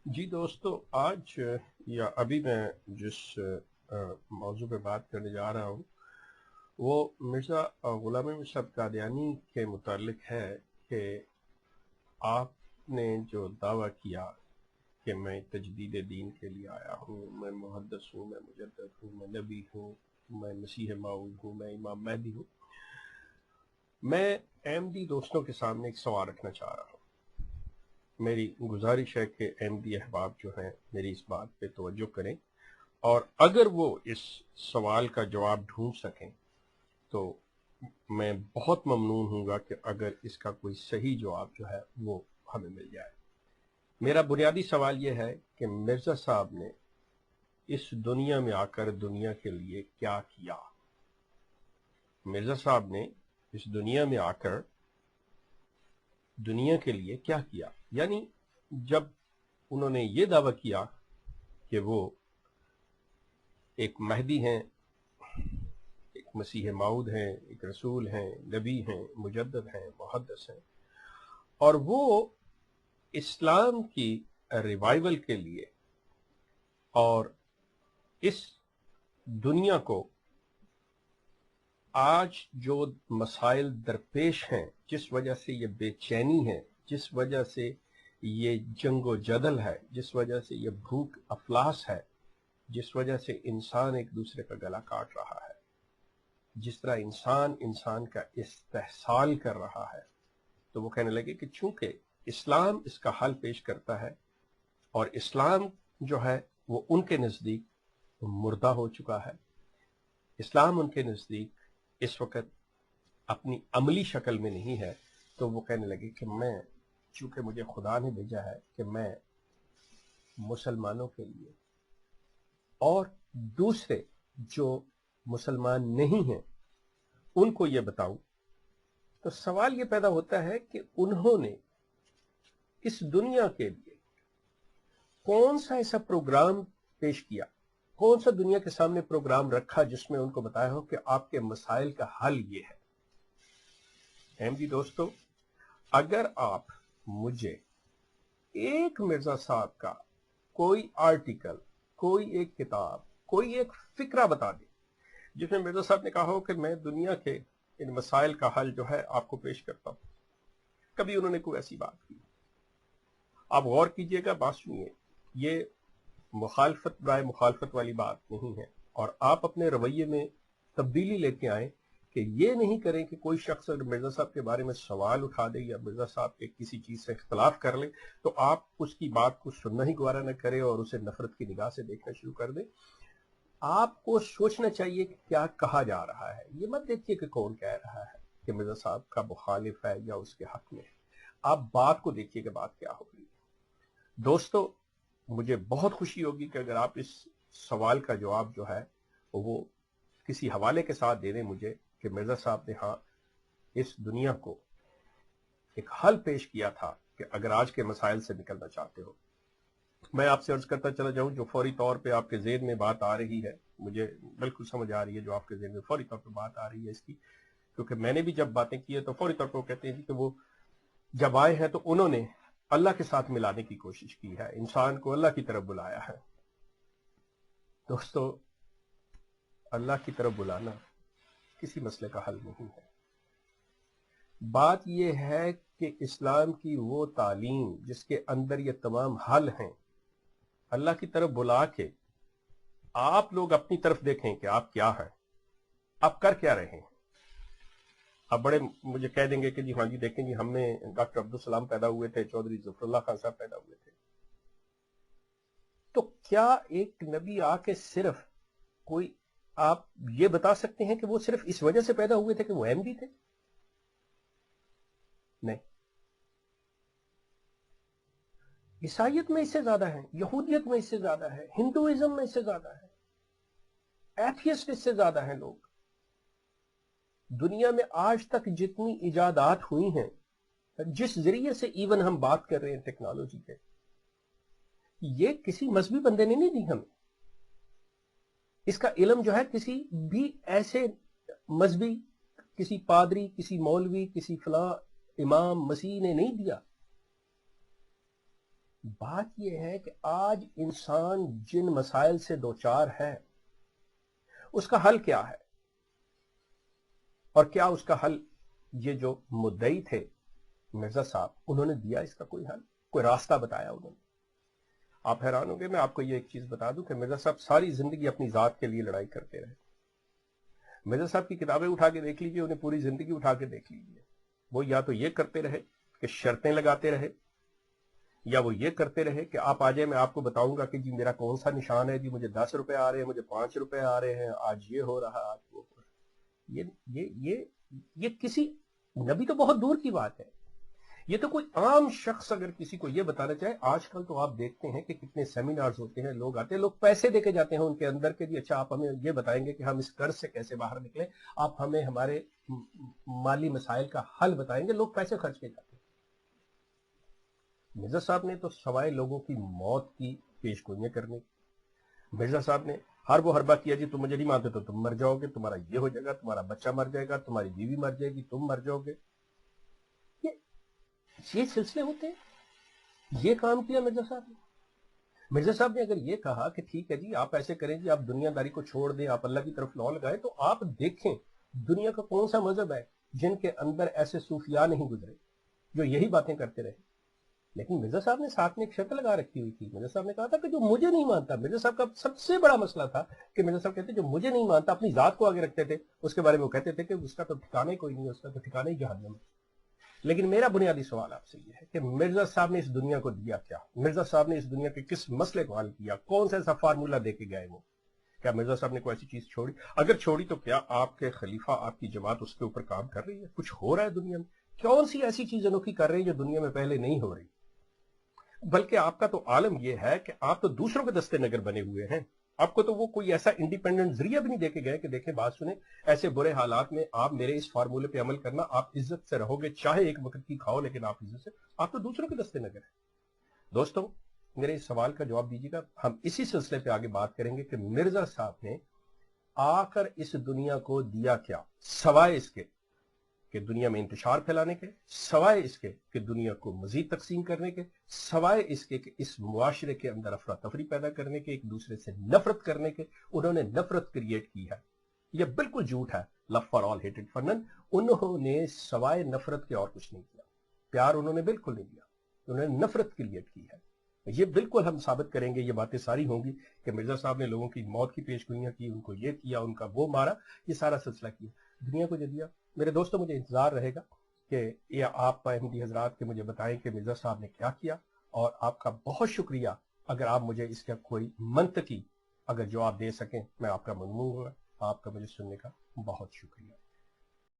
जी दोस्तों, आज या अभी मैं जिस मौजू पे बात करने जा रहा हूँ वो मिर्ज़ा ग़ुलाम अहमद साहब कादियानी के मुतालिक है कि आपने जो दावा किया कि मैं तजदीद दीन के लिए आया हूँ, मैं मुहद्दिस हूँ, मैं मुजद्दिद हूँ, मैं नबी हूँ, मैं मसीह मऊद हूँ, मैं इमाम महदी हूँ। मैं अहमदी दोस्तों के सामने एक सवाल रखना चाह रहा हूँ। मेरी गुजारिश है कि अहमदी अहबाब जो हैं मेरी इस बात पे तवज्जो करें, और अगर वो इस सवाल का जवाब ढूंढ सकें तो मैं बहुत ममनून हूँगा कि अगर इसका कोई सही जवाब जो है वो हमें मिल जाए। मेरा बुनियादी सवाल ये है कि मिर्ज़ा साहब ने इस दुनिया में आकर दुनिया के लिए क्या किया। मिर्ज़ा साहब ने इस दुनिया में आकर दुनिया के लिए क्या किया। यानी जब उन्होंने ये दावा किया कि वो एक महदी हैं, एक मसीह मऊद हैं, एक रसूल हैं, नबी हैं, मुजद्दिद हैं, मुहद्दिस हैं, और वो इस्लाम की रिवाइवल के लिए और इस दुनिया को आज जो मसाइल दरपेश हैं, जिस वजह से ये बेचैनी है, जिस वजह से ये जंगो जदल है, जिस वजह से ये भूख अफलास है, जिस वजह से इंसान एक दूसरे का गला काट रहा है, जिस तरह इंसान इंसान का इस्तेहसाल कर रहा है, तो वो कहने लगे कि चूंकि इस्लाम इसका हल पेश करता है और इस्लाम जो है वो उनके नज़दीक मुर्दा हो चुका है, इस्लाम उनके नज़दीक इस वक्त अपनी अमली शक्ल में नहीं है, तो वो कहने लगे कि मैं, चूंकि मुझे खुदा ने भेजा है कि मैं मुसलमानों के लिए और दूसरे जो मुसलमान नहीं हैं उनको ये बताऊं। तो सवाल ये पैदा होता है कि उन्होंने इस दुनिया के लिए कौन सा ऐसा प्रोग्राम पेश किया, कौन सा दुनिया के सामने प्रोग्राम रखा जिसमें उनको बताया हो कि आपके मसाइल का हल ये है। अहमदी दोस्तों, अगर आप मुझे एक मिर्जा साहब का कोई आर्टिकल, कोई एक किताब, कोई एक फिक्रा बता दें जिसमें मिर्जा साहब ने कहा हो कि मैं दुनिया के इन मसाइल का हल जो है आपको पेश करता हूं, कभी उन्होंने कोई ऐसी बात की? आप गौर कीजिएगा, बात सुनिए, ये मुखालफत बराए मुखालफत वाली बात नहीं है, और आप अपने रवैये में तब्दीली लेके आए कि ये नहीं करें कि कोई शख्स अगर मिर्जा साहब के बारे में सवाल उठा दे या मिर्जा साहब के किसी चीज से इख्तलाफ कर ले तो आप उसकी बात को सुनना ही गवारा न करें और उसे नफरत की निगाह से देखना शुरू कर दें। आपको सोचना चाहिए कि क्या कहा जा रहा है। ये मत देखिए कि कौन कह रहा है कि मिर्जा साहब का मुखालिफ है या उसके हक में है। आप बात को देखिए कि बात क्या हो रही है। दोस्तों, मुझे बहुत खुशी होगी कि अगर आप इस सवाल का जवाब जो है वो किसी हवाले के साथ दे दें मुझे कि मिर्जा साहब ने हाँ इस दुनिया को एक हल पेश किया था कि अगर आज के मसाइल से निकलना चाहते हो। मैं आपसे अर्ज करता चला जाऊं, जो फौरी तौर पे आपके ज़हन में बात आ रही है, मुझे बिल्कुल समझ आ रही है जो आपके ज़हन में फौरी तौर पे बात आ रही है इसकी, क्योंकि मैंने भी जब बातें की है तो फौरी तौर पे वो कहते हैं कि वो जब आए हैं तो उन्होंने अल्लाह के साथ मिलाने की कोशिश की है, इंसान को अल्लाह की तरफ बुलाया है। दोस्तों, अल्लाह की तरफ बुलाना किसी मसले का हल नहीं है। बात यह है कि इस्लाम की वो तालीम जिसके अंदर ये तमाम हल हैं, अल्लाह की तरफ बुला के आप लोग अपनी तरफ देखें कि आप क्या हैं, आप कर क्या रहे हैं। आप बड़े मुझे कह देंगे कि जी हाँ जी देखें जी, हमें डॉक्टर अब्दुल सलाम पैदा हुए थे, चौधरी ज़फरुल्लाह खान साहब पैदा हुए थे। तो क्या एक नबी आके सिर्फ कोई, आप ये बता सकते हैं कि वो सिर्फ इस वजह से पैदा हुए थे कि वो अहमदी थे? नहीं। ईसाइयत में इससे ज्यादा है, यहूदियत में इससे ज्यादा है, हिंदुइज्म में इससे ज्यादा है, एथियस्ट इससे ज्यादा है लोग। दुनिया में आज तक जितनी इजादात हुई हैं, जिस जरिए से इवन हम बात कर रहे हैं टेक्नोलॉजी के, ये किसी मजहबी बंदे ने नहीं दी हमें। इसका इल्म जो है किसी भी ऐसे मजहबी, किसी पादरी, किसी मौलवी, किसी फला इमाम मसीह ने नहीं दिया। बात यह है कि आज इंसान जिन मसाइल से दो चार है उसका हल क्या है, और क्या उसका हल ये जो मुद्दई थे मिर्जा साहब, उन्होंने दिया इसका कोई हल, कोई रास्ता बताया उन्होंने? आप हैरान होंगे, मैं आपको ये एक चीज बता दूं कि मिर्जा साहब सारी जिंदगी अपनी जात के लिए लड़ाई करते रहे। मिर्जा साहब की किताबें उठा के देख लीजिए, उन्हें पूरी जिंदगी उठा के देख लीजिए, वो या तो ये करते रहे कि शर्तें लगाते रहे, या वो ये करते रहे कि आप आ जाए, मैं आपको बताऊंगा कि जी मेरा कौन सा निशान है, जी मुझे 10 रुपए आ रहे हैं, मुझे 5 रुपए आ रहे हैं, आज ये हो रहा है, आज वो हो रहा है। ये किसी नबी तो बहुत दूर की बात है, ये तो कोई आम शख्स अगर किसी को ये बताना चाहे। आजकल तो आप देखते हैं कि कितने सेमिनार्स होते हैं, लोग आते हैं, लोग पैसे देके जाते हैं उनके अंदर के, जी अच्छा आप हमें ये बताएंगे कि हम इस कर्ज से कैसे बाहर निकले, आप हमें हमारे माली मसाइल का हल बताएंगे, लोग पैसे खर्च के जाते हैं। मिर्जा साहब ने तो सवाए लोगों की मौत की पेशगोइयां करने, मिर्जा साहब ने हर वो हरबा किया, जी तुम मुझे नहीं मानते तो तुम मर जाओगे, तुम्हारा ये हो जाएगा, तुम्हारा बच्चा मर जाएगा, तुम्हारी बीवी मर जाएगी, तुम मर जाओगे, ये ये सिलसिले होते हैं। ये काम किया मिर्जा साहब ने। मिर्जा साहब ने अगर ये कहा कि ठीक है जी आप ऐसे करें, जी आप दुनियादारी को छोड़ दें, आप अल्लाह की तरफ लौ लगाए, तो आप देखें दुनिया का कौन सा मजहब है जिनके अंदर ऐसे सूफिया नहीं गुजरे जो यही बातें करते रहे। लेकिन मिर्जा साहब ने साथ में एक शर्त लगा रखी हुई थी। मिर्जा साहब ने कहा था कि जो मुझे नहीं मानता, मिर्जा साहब का सबसे बड़ा मसला था कि मिर्जा साहब कहते जो मुझे नहीं मानता, अपनी जात को आगे रखते थे, उसके बारे में वो कहते थे कि उसका तो ठिकाना ही कोई नहीं है, उसका तो ठिकाना ही जहन्नम है। लेकिन मेरा बुनियादी सवाल आपसे यह है कि मिर्जा साहब ने इस दुनिया को दिया क्या? मिर्जा साहब ने इस दुनिया के किस मसले को हल किया? कौन सा ऐसा फार्मूला देके गए वो? क्या मिर्जा साहब ने कोई ऐसी चीज छोड़ी? अगर छोड़ी तो क्या आपके खलीफा, आपकी जमात उसके ऊपर काम कर रही है? कुछ हो रहा है दुनिया में? कौन सी ऐसी चीज अनोखी कर रही है जो दुनिया में पहले नहीं हो रही? बल्कि आपका तो आलम यह है कि आप तो दूसरों के दस्ते नगर बने हुए हैं। आपको तो वो कोई ऐसा इंडिपेंडेंट जरिया भी नहीं देके गए कि देखें बात सुने, ऐसे बुरे हालात में आप मेरे इस फार्मूले पे अमल करना, आप इज्जत से रहोगे, चाहे एक वक्त की खाओ लेकिन आप इज्जत से। आप तो दूसरों के दस्ते नगर हैं। दोस्तों, मेरे इस सवाल का जवाब दीजिएगा। हम इसी सिलसिले पे आगे बात करेंगे कि मिर्जा साहब ने आकर इस दुनिया को दिया क्या, सवाए इसके कि दुनिया में इंतशार फैलाने के, सवाए इसके कि दुनिया को मजीद तकसीम करने के, सवाए इसके कि इस मुआशरे के अंदर अफरा तफरी पैदा करने के, एक दूसरे से नफरत करने के। उन्होंने नफरत क्रिएट की है, यह बिल्कुल झूठ है। लव फॉर ऑल हेटेड फॉर नन। उन्होंने सवाए नफरत के और कुछ नहीं किया। प्यार उन्होंने बिल्कुल नहीं दिया, उन्होंने नफरत क्रिएट की है। ये बिल्कुल हम साबित करेंगे, ये बातें सारी होंगी कि मिर्जा साहब ने लोगों की मौत की पेशगोइयां की, उनको ये किया, उनका वो मारा, ये सारा सिलसिला किया, दुनिया को जो दिया। मेरे दोस्तों, मुझे इंतजार रहेगा कि ये आप अहमदी हजरात के मुझे बताएं कि मिर्जा साहब ने क्या किया। और आपका बहुत शुक्रिया अगर आप मुझे इसका कोई मंतकी अगर जवाब दे सकें, मैं आपका ममनून होगा। आपका मुझे सुनने का बहुत शुक्रिया।